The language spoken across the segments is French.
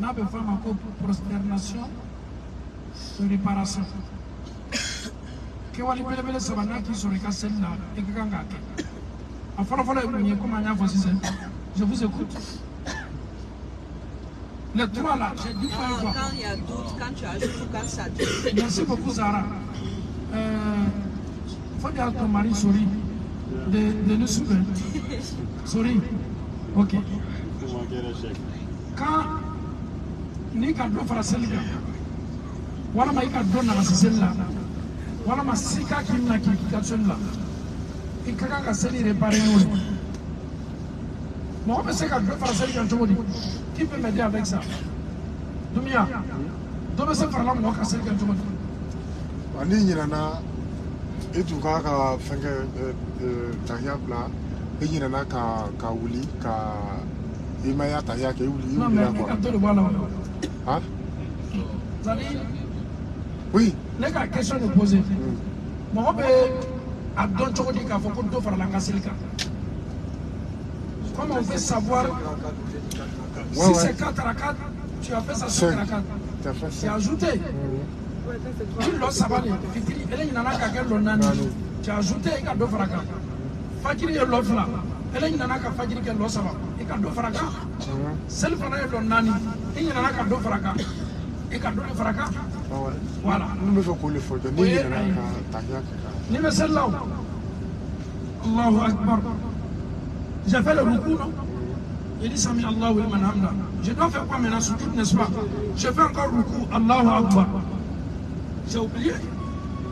n'a pas fait ma prosternation de réparation. Que wali bele bele sabana qui sur les cassettes là et que ganga. En fait, je vous écoute. Les trois là, j'ai dit quoi. Quand il y a doute, quand tu ajoutes ou quand ça dure. Merci beaucoup Zara. Faut dire à ton mari souris de nous soutenir. Souris. Ok. Quand ni cadeau français là, voilà ma cadeau na celle-là. Voilà ma sika qui n'a qui là. Et quand on s'est réparé, moi je sais cadeau français qui peut m'aider avec ça. Dumia. Donc c'est par là moi que c'est cadeau. Ani nyina et tout ka fenge tahiyabla et nyina ka wuli ka imaya tahiya ke wuli non mais cadeau le voilà. Hein? Oui. Les gars, question de poser. Moi, je donne toujours dit qu'il faut qu'on doit faire la casselica. Comment on peut savoir si c'est 4 à 4, tu as fait ça sur 4 à 4. Tu as ajouté. Tu l'as savalé. Elle n'a qu'à quel l'on tu as ajouté et qu'à deux fracas. Fakiri est l'offre là. Elle n'a qu'à fakiri qu'elle l'offre ça et qu'à deux fracas. Celle qui est l'on nani. Elle n'a qu'à deux fracas. Et qu'à deux fracas. Voilà. Nous me faisons le photo. Ni me celle-là. Allahu Akbar. J'ai fait le ruku, non? Il dit Sami Allahu liman hamda. Je dois faire quoi maintenant sur tout, n'est-ce pas? Je fais encore ruku, Allahu Akbar. J'ai oublié.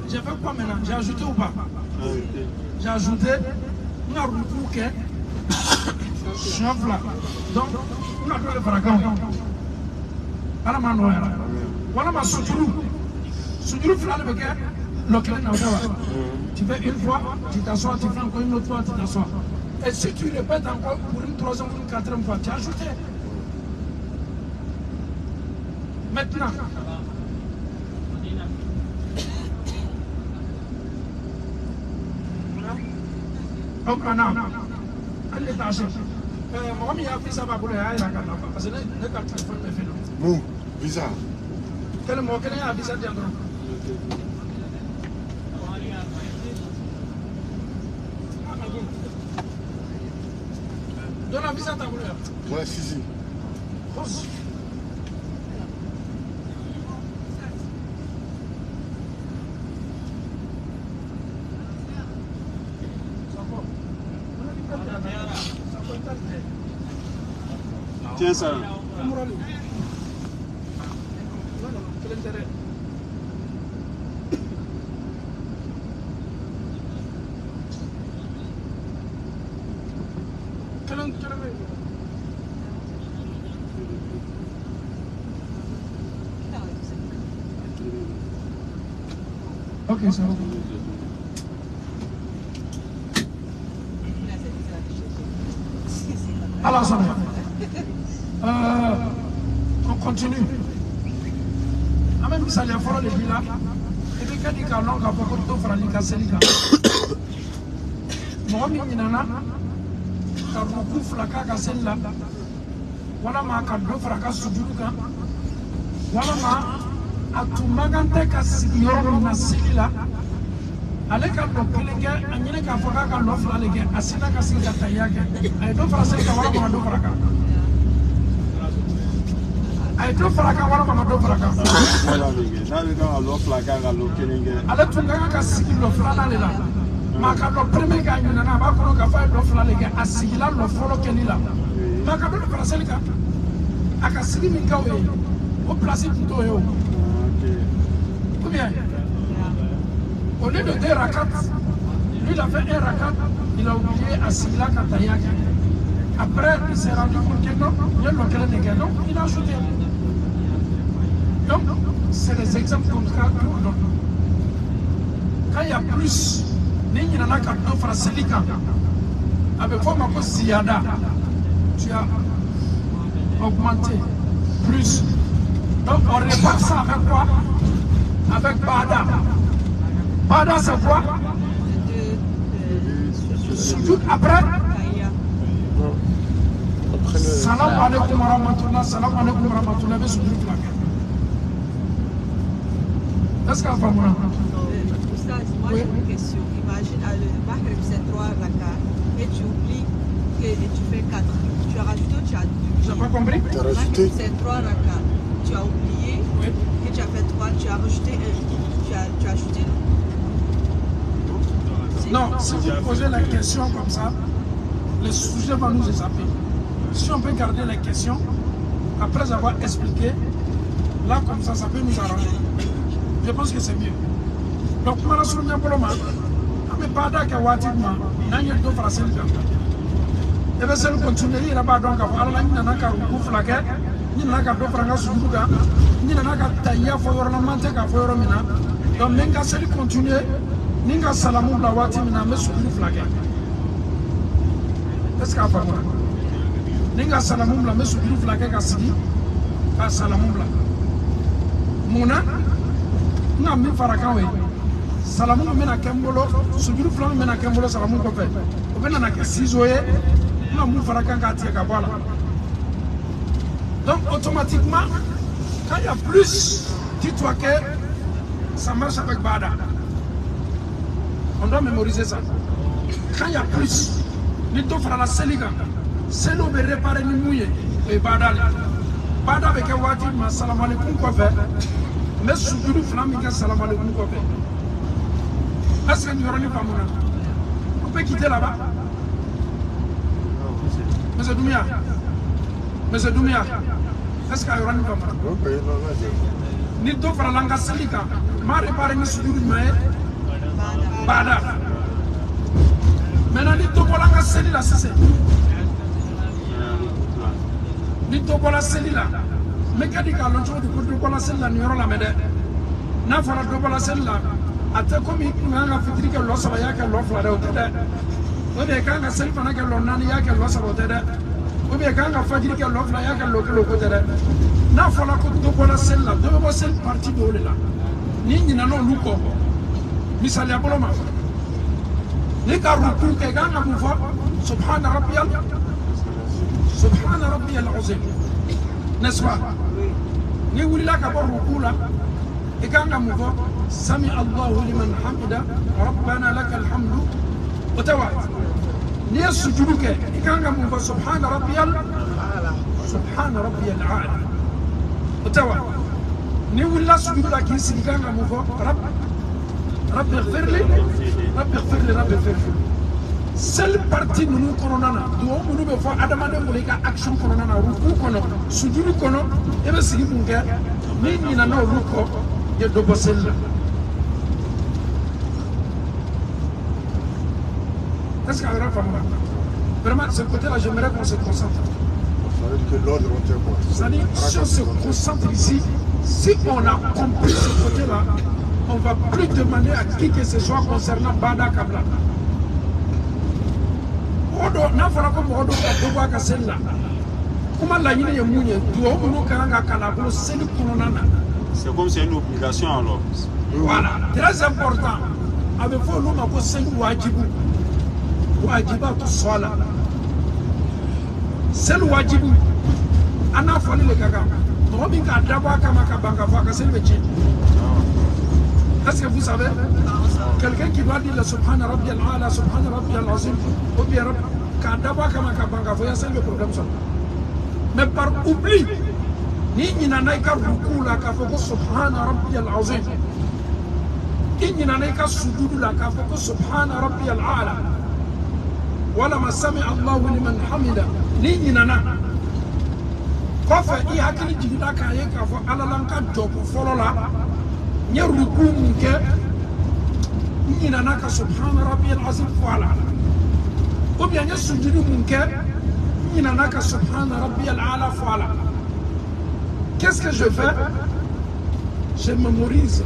J'ai fait quoi maintenant? J'ai ajouté ou pas? J'ai ajouté. On a ruku que. Chef là. Donc, on a fait le fracas. Alors, maintenant, voilà ma souturu. Souturu final avec tu fais une fois, tu t'assois, tu fais encore une autre fois, tu t'assois. Et si tu répètes encore pour une troisième ou une quatrième fois, tu as ajouté. Maintenant, donc maintenant, elle est âgée. Moi, il y a fait ça pour les aïe, parce que les cartes téléphone me fait. Bon, visa. Quel mot, quel est un visa de donne la visa à ta couleur. Ouais, si. Rose. Tiens ça. Ok, ça va. Alors, ça va. On continue. Même si ça y a fort de là, et puis quand il y a long, il y a beaucoup de temps pour casser les gars. Moi, je suis là, il y a beaucoup de flacas casser là. Voilà ma cadeau fracas sur du cas. Voilà ma atumagante kasi yoro na sila. Ale ka do kelenge anyine ka foka ka lo fla lege asina kasi ka tayake. Ay do frase ka wala ma do fraka. Ay do fraka wala ma do fraka. Wala lege. Na le ka lo fla ka lo kelenge. Ale tunga ka sigi lo fla na le la. Ma ka do premier ka nyina na ba ko ka fa do fla lege asigila lo folo kelila. Ma ka do frase ka aka sigi min ka we o place tout yo. Ou bien, au lieu de 2 rakats, lui il a fait 1 rakat, il a oublié Asila Katayak. Après, il s'est rendu compte que non, il y a l'occasion de gagner, il a ajouté. Donc, c'est des exemples comme ça qu'on donne. Quand il y a plus, il y en a qui ont fait Selika. Avec forme de Ziyada, tu as augmenté plus. Donc, on répare ça avec quoi? Avec Bada. Bada, c'est quoi? Soujoud après? Salam alaikum wa rahmatullah, salam alaikum wa rahmatullah, mais soudure flaqué. Est-ce qu'à pas moi? Oustaz, moi j'ai une question. Imagine, à le Maghreb c'est 3 rakas et tu oublies que tu fais 4. Tu as rajouté ou tu as doublé? J'ai pas compris. Tu as rajouté. C'est 3 rakas. Tu as oublié que tu as fait 3, tu as rajouté 1. Tu as ajouté. Non, si vous posez la question comme ça, le sujet va nous échapper. Si on peut garder les questions, après avoir expliqué, là comme ça peut nous arranger. Je pense que c'est mieux. Donc, je me suis dit, je ne vais pas dire que je vais faire et bien, c'est le continuer. Il n'y a pas donc à voir là, il n'y a pas de bouffe la guerre, il n'y a pas de franga sur le gars, il n'y a pas de taille à faire la mante à faire mina. Donc, même quand c'est le continuer, il n'y a pas de salamou la wati mina, mais sur le flaguer. Est-ce qu'il y a pas moi? Il n'y a pas de salamou la mais sur le flaguer, Kassidi, à salamou la. Mouna, n'a mis Farakawe. Salamou mena Kembolo, Subiru Flam mena Kembolo, Salamou Kope. Au Benana Sizoé, n'a mou Farakanga Tiakabala. Donc automatiquement, quand il y a plus, dis-toi que ça marche avec Bada. On doit mémoriser ça. Quand il y a plus, les deux frères la Seliga, c'est nous de réparer les mouillés et Bada. Bada avec un wadi, ma salam alaikum Kope. Mais Subiru Flam, il y a salam alaikum Kope. Est-ce que nous aurons pas mon âge? On peut quitter là-bas. Monsieur Doumia. Monsieur Doumia. Est-ce qu'il y aura pas mon âge? Ni to fara langa salika. Ma réparé ni suduru maé. Bada. Maintenant ni to langa salila c'est. Ni to la salila. Mais quand il y a l'enjeu de ko la salila ni yoro la mede. Na fara to la salila. Ate comme il y a un fitri que l'os va y avoir l'offre là au tête. Ou bien quand un seul pendant que l'on a y a que l'os au tête. Ou bien quand un fitri que l'offre là y a que l'autre côté. N'a pas la côte de la celle là, de la seule partie de là. Ni n'a non luko. Misali à Boloma. Les carreaux pour que gagne à mouvoir. Subhana Rabbiyal. Subhana Rabbiyal Azim. N'est-ce pas? Ni où il a qu'à voir beaucoup là. Et quand on mouvoir. سمع الله لمن حمده ربنا لك الحمد وتوات ني سجودك كان مو سبحان ربي الاعلى وتوات ني ولا سجود لك يسي كان مو رب اغفر لي رب اغفر لي رب اغفر لي seule partie nous koronana do nous be fo adama de mo ka action koronana ruku kono sujudu kono e be sigi bunga ni na no ruko ye do bosel. Est-ce qu'il y a un fameux? Vraiment, ce côté-là, j'aimerais qu'on se concentre. Ça veut dire que l'ordre on tient quoi? C'est-à-dire, si on se concentre ici, si on a compris ce côté-là, on ne va plus demander à qui que ce soit concernant Bada Kabla. Odo, n'a pas comme Odo Kadoua Kassella. Comment la ligne est mouillée? Tout au monde Karanga Kalabo, c'est le colonana. C'est comme c'est une obligation alors. Voilà, très important. Avec vous, nous avons 5 wajibou. Wajiba to swala. C'est le wajibu. Ana fali le gaga. Robi ka daba kama ka banga faka c'est le métier. Est-ce que vous savez? Quelqu'un qui doit dire le subhana rabbi al-ala, subhana rabbi al-azim, ou bien ka daba kama ka banga faka c'est le problème ça. Mais par oubli, ni nanay ka ruku la ka foko subhana rabbi al-azim. Ni nanay ka sujudu la ka foko subhana rabbi al-ala. ولما سمع الله لمن حمده ني نانا كوفا اي حكي جيدا كاي كافو على لانكا جوب فولولا ني ركوع منك ني نانا سبحان ربي العظيم فوالا ou bien il y a sujudu munke il n'en a qu'à subhana rabbi al-ala fala. Qu'est-ce que je fais? Je mémorise.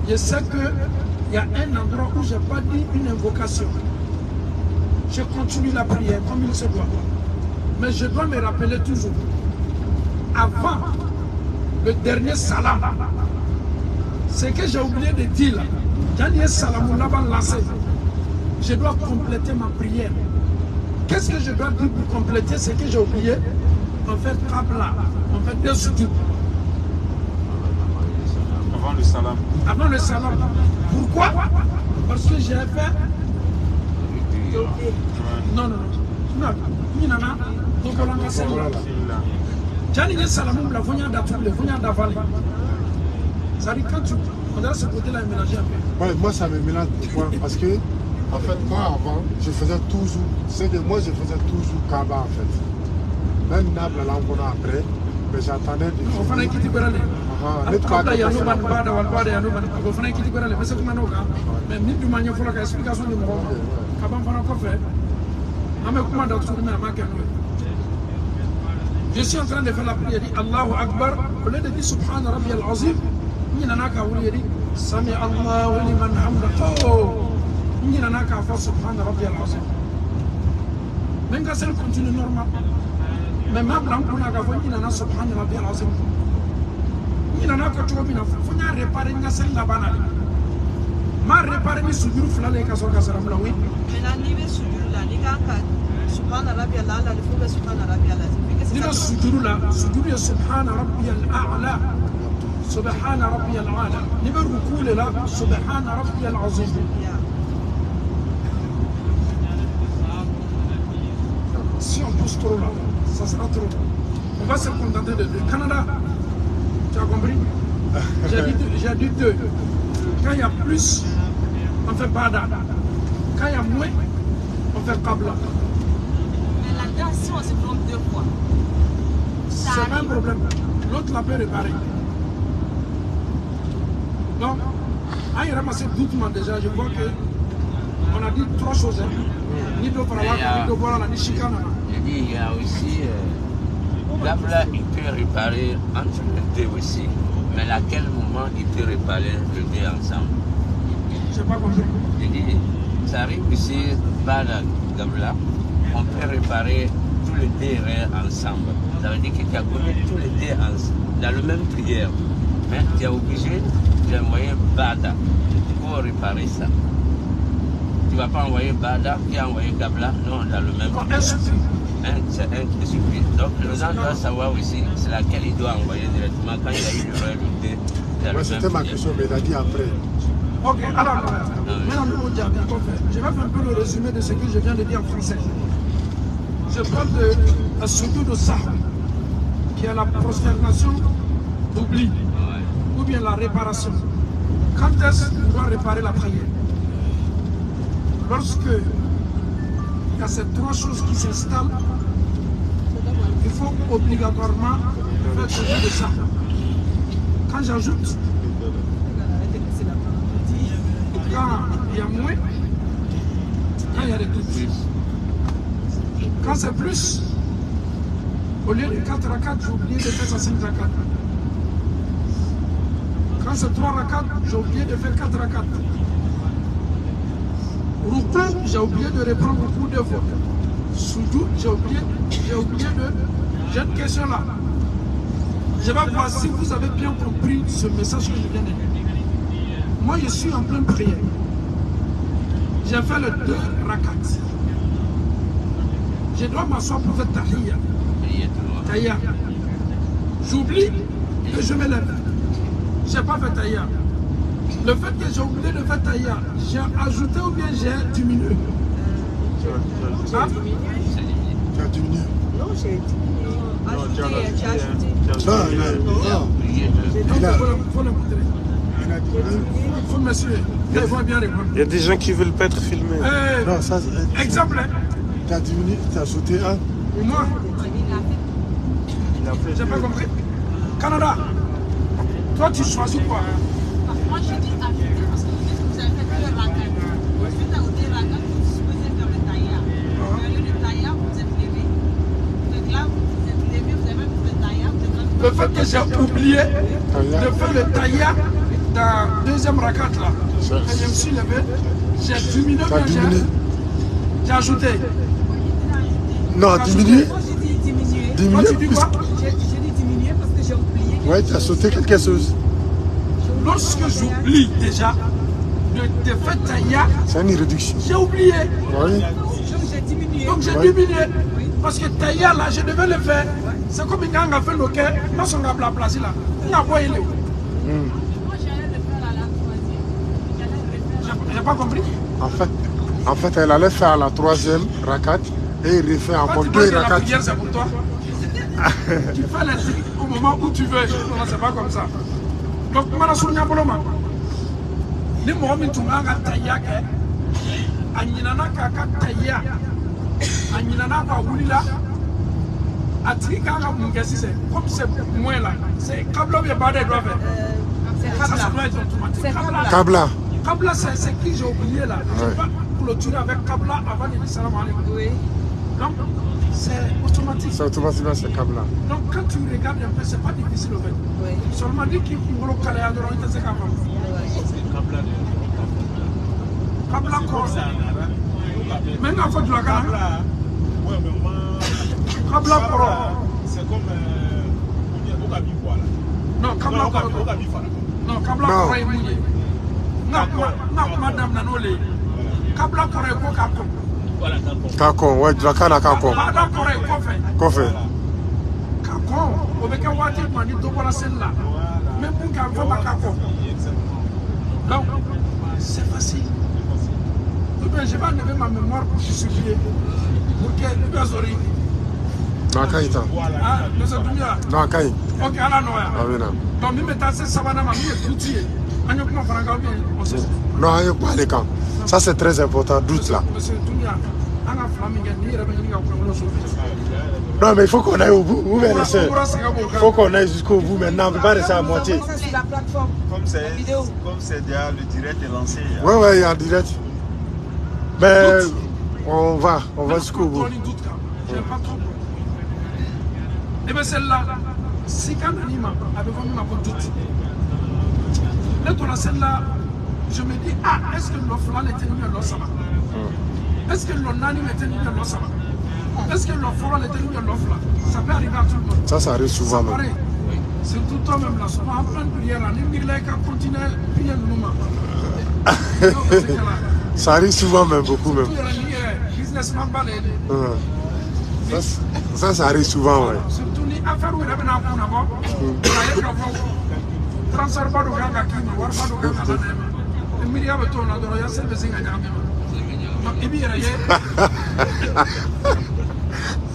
Je sais qu'il y a un endroit où je n'ai pas dit une invocation. Je continue la prière comme il se doit. Mais je dois me rappeler toujours, avant le dernier salam, ce que j'ai oublié de dire là, dernier salam, je dois compléter ma prière. qu'est-ce que je dois dire pour compléter ce que j'ai oublié? En fait, Qabla, en fait, deux sujud. Avant le salam. Avant le salam. Pourquoi? Parce que j'ai fait. Non, non, non. Non, Minana, donc on a passé là. J'ai dit salam, la voyant d'atouler, voyant d'avaler. Ça dit quand tu. On dirait ce côté-là est mélangé un peu. Ouais, moi ça me mélange. Pourquoi? Parce que, en fait, moi avant, je faisais toujours. C'est que moi je faisais toujours Kaaba en fait. Même Nabla là on a après, mais j'attendais des. On fait un kiti berale. Après il y a nous bada walbada ya nous bada. On fait un kiti berale. Mais c'est comme nous quand. Mais ni du manière pour la explication du mot. Kaaba on fait un café. Ame comment d'autres mais ma que je suis en train de faire la prière. Allahu Akbar. Au lieu de dire Subhana Rabbiyal Azim. Ni nanaka wuli di Sami Allahu liman hamdahu. Ni nanaka fa Subhana Rabbiyal Azim. Même quand c'est continue normal. Mais ma blanc pour la gaffe ni nanaka Subhana Rabbiyal Azim. Ni nanaka tu obina faut nya réparer nga sel la banale. Ma réparer ni sujuru flale ka so ka saram la oui. Mais la niveau sujuru là ni kan ka Subhana Rabbiyal A'la, il faut que Subhana Rabbiyal Azim. Ni no sujuru là, sujuru ya Subhana Rabbiyal A'la. سبحان ربي العالى نبر ركول لا سبحان ربي العظيم si on pousse trop là ça sera trop on va se contenter de deux. Canada tu as compris j'ai dit deux quand il y a plus on fait Bada quand il y a moins on fait Qabla mais là-dedans si on se trompe deux fois c'est pas un problème l'autre la peut réparer. Donc, à y ramasser doucement déjà, je vois que on a dit trois choses. Ni de Parawak, ni de Bola, ni Chicana. Je dis, il y a aussi, Qabla, il peut réparer entre les deux aussi. Mais à quel moment il peut réparer les deux ensemble? Je n'ai pas compris. Je dis, ça arrive ici, Bada, Qabla, on peut réparer tous les deux ensemble. Ça veut dire que tu as connu tous les deux dans la même prière. Mais tu es obligé d'envoyer Bada pour réparer ça. Tu ne vas pas envoyer Bada qui a envoyé Qabla, non, dans le même prière. C'est un qui suffit. Donc le gens doivent savoir aussi c'est laquelle il doit envoyer directement quand il y a eu l'erreur de dans le C'était ma question, mais il a dit après. Ok, alors, maintenant je vais faire un peu le résumé de ce que je viens de dire en français. Je parle de la sujoud de Sahw, qui est la prosternation d'oubli, ou bien la réparation. Quand est-ce qu'on doit réparer la prière? Lorsque il y a ces trois choses qui s'installent, il faut obligatoirement faire sujoud de Sahw. Quand j'ajoute, quand il y a moins, quand il y a des doutes. Quand c'est plus, au lieu de 4 rakats, j'ai oublié de faire 5 rakats. Quand c'est 3 rakats, j'ai oublié de faire 4 rakats. Ruku, j'ai oublié de reprendre beaucoup de fois. Soudou, j'ai oublié de... J'ai une question là. Je vais voir si vous avez bien compris ce message que je viens de dire. Moi, je suis en pleine prière. J'ai fait le 2 rakats. Je dois m'asseoir pour faire tahiyya. Tahiyya. J'oublie et je me lève. Je n'ai pas fait tahiyya. Le fait que j'ai oublié de faire tahiyya, j'ai ajouté ou bien j'ai diminué? Hein? Tu as diminué. Non, j'ai ajouté. Tu as ajouté. Non. Il faut le montrer. Il faut me suivre. Il y a des gens qui veulent pas être filmés. Non, ça c'est... Exemple. Tu as diminué, tu as ajouté un. Et moi, j'ai pas compris. Canada, toi tu choisis quoi? Moi je dis ajouter parce que vous avez fait 2 rakats. Vous faites au 2 rakats, vous supposez faire le tahiyya. Au lieu de tahiyya, vous êtes levé. Donc là, vous êtes levé, vous avez même fait le tahiyya. Le fait que j'ai oublié de faire le tahiyya dans deuxième rakat là, et je me suis levé, j'ai diminué, j'ai ajouté. Non, diminué. Moi j'ai dit diminuer. Diminué. Moi tu dis quoi? J'ai dit diminuer parce que j'ai oublié. Oui, tu as sauté quelque chose. Lorsque j'oublie déjà de faire tahiyya, C'est une réduction. j'ai oublié. Oui. J'ai diminué Donc j'ai diminué. Parce que Taïa là, je devais le faire. C'est comme une gang a fait le quai. Moi, son gars place là. Il y a quoi il est? Moi, j'allais le faire à la troisième. J'ai pas compris. En fait, elle allait faire la 3e rakat et il refait encore 2 rakats. La prière, c'est pour toi. Tu fais les trucs au moment où tu veux. Non, c'est pas comme ça. Donc, je suis venu à Boloma. Ni mo min tunga ga Taïa ke. Anyinana ka Taïa. Anyinana ka wulila. Atri ka ga mungesi c'est comme c'est moins là. C'est Kabla bien pas des doigts faire. Ça doit être automatique. Kabla. Kabla c'est qui j'ai oublié là. Je vais clôturer avec Kabla avant de dire salam alaikum. Oui. Donc c'est automatique. C'est automatiquement c'est Kabla. Donc quand tu regardes un peu, c'est pas difficile au fait. Oui. Seulement dit qu'il faut le caler à droite, c'est comme ça. Kabla quoi? Maintenant, il faut que tu la gagnes. Kabla quoi? C'est comme Okabi voilà. Non, Kabla quoi? Non, Kabla quoi est mouillé. Non, madame Nanole. Kabla quoi est quoi? Voilà, d'accord. Kakon, ouais, tu vas faire la Kakon. Kabla quoi est quoi fait? Qu'on fait? Kakon, on veut qu'un water m'a dit de voir celle-là. Même pour qu'un peu ma Kakon. Donc, c'est facile. Je vais enlever ma mémoire pour justifier. Pour qu'elle ne soit pas. Non, Kaïta. Ah, nous sommes venus là. Non, Kaï. Ok, à la noya. Ah oui, non. Donc, nous mettons ces savanes, nous sommes outils. Nous sommes francs, on sait. Non, il n'y a pas les camps. Ça, c'est très important, doute là. Monsieur Tounia, on a flamingue, ni revenir au Non, mais il faut qu'on aille au bout. Vous venez laisser. Il faut qu'on aille jusqu'au bout maintenant. On ne peut pas rester à moitié. Ça, sur la plateforme. Comme c'est déjà le direct est lancé. Ouais, ouais, il y a un direct. Mais on va jusqu'au bout. Je n'ai pas trop. Et bien celle-là, si quand on avait vraiment ma doute. Là, dans celle-là, je me dis, ah, est-ce que l'offre là était nulle à l'offre? Est-ce que l'onani était nulle à l'offre? Est-ce que l'offre là était nulle à l'offre là? Ça peut arriver à tout le monde. Ça arrive souvent même. C'est tout toi-même là. Souvent, en pleine prière, on est continuer à prier le moment. Ça arrive souvent même, beaucoup même. Ça arrive souvent, ouais. Surtout les affaires où il y a un peu d'abord. Transfert pas de ganga qui ne voit pas de ganga. Et Myriam est tournée dans le ciel, mais c'est un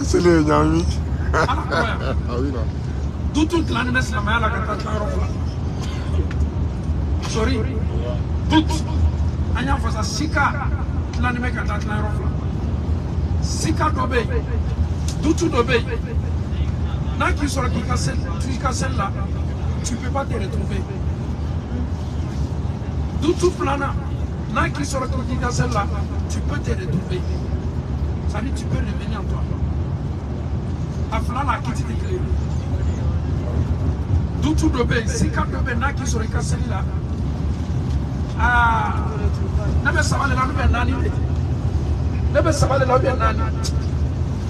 c'est le Nyami. Ah oui, non. Tout l'année, c'est la meilleure sorry. Tout. Anya fasa sika l'anime quand tu l'as sika d'obé. Tout d'obé. N'a qui sort qui casse là. Tu ne peux pas te retrouver. Tout plana. N'a qui sort qui casse là. Tu peux te retrouver. Ça dit tu peux revenir en toi. Aflana qui te déclare. Tout d'obé. Sika d'obé n'a qui sort qui casse là. Ah, ne sais pas le nom de Nani. Ne sais pas le nom de Nani.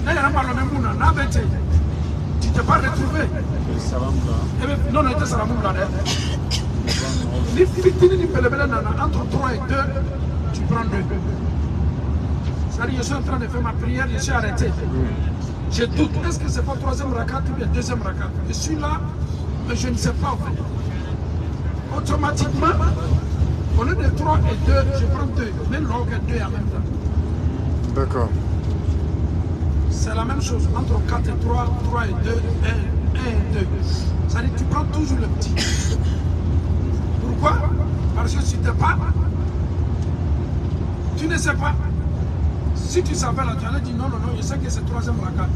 Ne sais pas le nom de Nani. Tu t'es pas retrouvé. Non, non, c'est Salamou là. Les fitines du Pelebele entre 3 et 2, tu prends 2. C'est-à-dire, je suis en train de faire ma prière, je suis arrêté. Je doute, est-ce que c'est pas 3e rakat ou bien 2e rakat? Je suis là, mais je ne sais pas en fait. Automatiquement, au lieu de 3 et 2, je prends 2. Même l'autre 2 en même temps. D'accord. C'est la même chose. Entre 4 et 3, 3 et 2, 1 et 2. C'est-à-dire que tu prends toujours le petit. Pourquoi? Parce que si tu n'es pas, tu ne sais pas. Si tu savais là, tu allais dire non, non, non, je sais que c'est 3e rakat.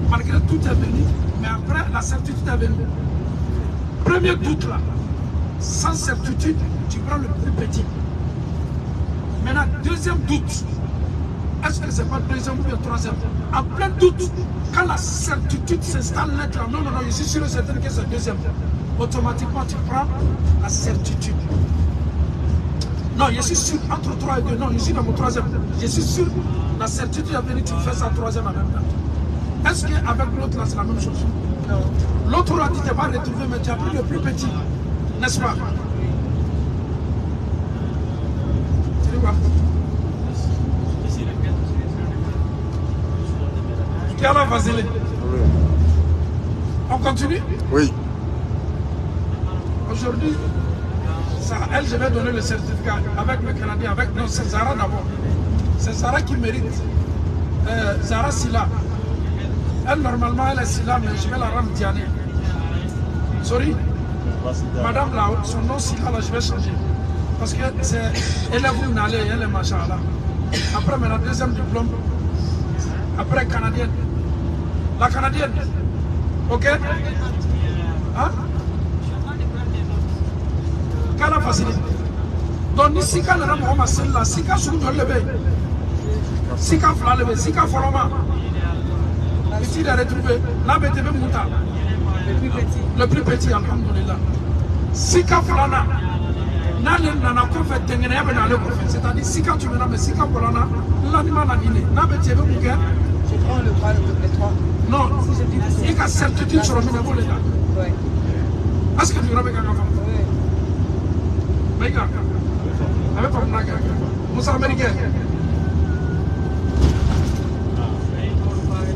Malgré tout est venu, mais après la certitude est venue. Premier doute là, sans certitude, tu prends le plus petit. Maintenant, 2e doute. Est-ce que c'est pas 2e ou bien 3e? En plein doute, quand la certitude s'installe là, non, non, non, je suis sûr et certain que c'est 2e. Automatiquement, tu prends la certitude. Non, je suis sûr, entre 3 et 2, non, je suis dans mon 3e. Je suis sûr, la certitude est venue, tu fais ça 3e en même temps. Est-ce qu'avec l'autre là, c'est la même chose? Non. L'autre là, tu t'es pas retrouvé, mais tu as pris le plus petit. N'est-ce pas? Tu vois? qu'Allah facilite. Oui. On continue? Oui. Aujourd'hui, elle, je vais donner le certificat avec le Canadien, avec non, c'est Zara d'abord. C'est Zara qui mérite. Zara Silla. Elle, normalement, elle est Silla, mais je vais la rendre Diane. Sorry. Madame là, son nom Silla, là, je vais changer. Parce que c'est. Elle est vous n'allez, elle est machallah. Après, mais la deuxième diplôme. Après, Canadienne. La Canadienne. Ok? Hein? Qu'elle facilite. Donc, si quand on a celle-là, si quand on a levé, si quand on a levé, si quand on a ici, il a retrouvé la BTV Mouta, le plus petit, alhamdoulilah. Si quand on a c'est-à-dire si quand tu me mais si quand on a l'animal a dîné, la BTV Mouta. Je prends le bras, le 3. Non, il y a certitude sur le minimum. Oui. Est-ce que tu as vu quelqu'un? Oui. Avec ton blague, Moussa américain.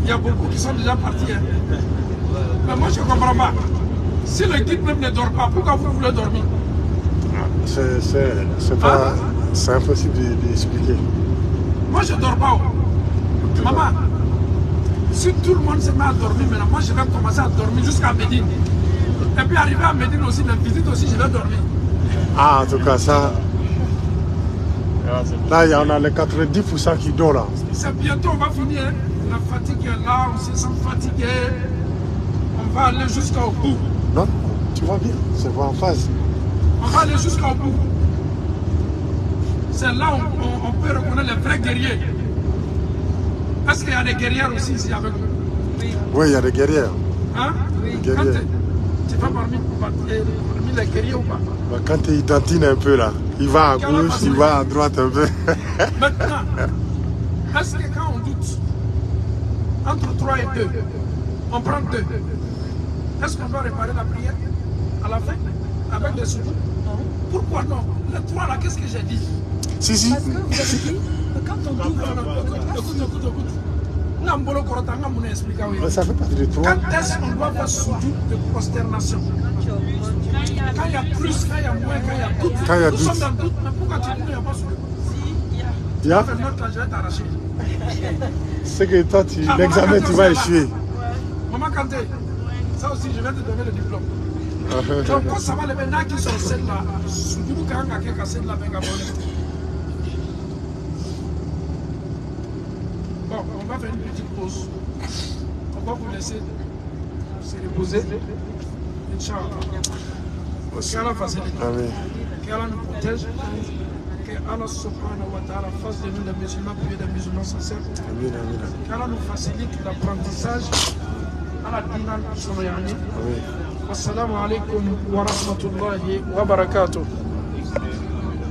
Il y a beaucoup qui sont déjà partis. Hein. Mais moi je ne comprends pas. Si le guide même ne dort pas, pourquoi vous voulez dormir? C'est pas. C'est impossible d'expliquer. Moi je ne dors pas. Maman, si tout le monde se met à dormir maintenant, moi je vais commencer à dormir jusqu'à Médine. Et puis arriver à Médine aussi, la visite aussi, je vais dormir. Ah, en tout cas, ça. Là, il y en a les 90% qui dorment là. C'est bientôt, on va finir. La fatigue est là, on se sent fatigué. On va aller jusqu'au bout. Non, tu vois bien, c'est pas en phase. On va aller jusqu'au bout. C'est là où on peut reconnaître les vrais guerriers. Est-ce qu'il y a des guerrières aussi ici avec nous? Oui, il y a des guerrières. Hein? Oui. Des guerrières. Tu vas parmi les guerriers ou pas? Bah, quand tu identines un peu là, il va à gauche, il va à droite un peu. Maintenant, est-ce que quand on doute entre 3 et 2, on prend 2, est-ce qu'on doit réparer la prière à la fin avec des sujets? Pourquoi non? Les 3 là, qu'est-ce que j'ai dit? Si. Parce que vous avez dit que quand on doute, Écoute. Ça fait partie des 3. Quand est-ce qu'on doit faire soudure de prosternation? Quand il y a plus, quand il y a moins, quand il y a doute. Quand il y a Nous doute. sommes dans le doute, mais pourquoi tu dis qu'il n'y a pas soudure? Il y a. Je vais t'arracher. C'est que toi, l'examen, tu vas échouer. Maman Kanté, ça aussi, je vais te donner le diplôme. Donc, quand ça va, les gens qui sont celles-là, soudure quand quelqu'un a celle-là, ben, bon, on va faire une petite pause. On va vous laisser se reposer. Inch'Allah. Qu'Allah facilite. Qu'Allah nous protège. Qu'Allah subhanahu wa ta'ala fasse de nous des musulmans puis des musulmans sincères. Qu'Allah nous facilite l'apprentissage à la dîne sonoyani. Wassalamu alaikum wa rahmatullahi wa barakatuh.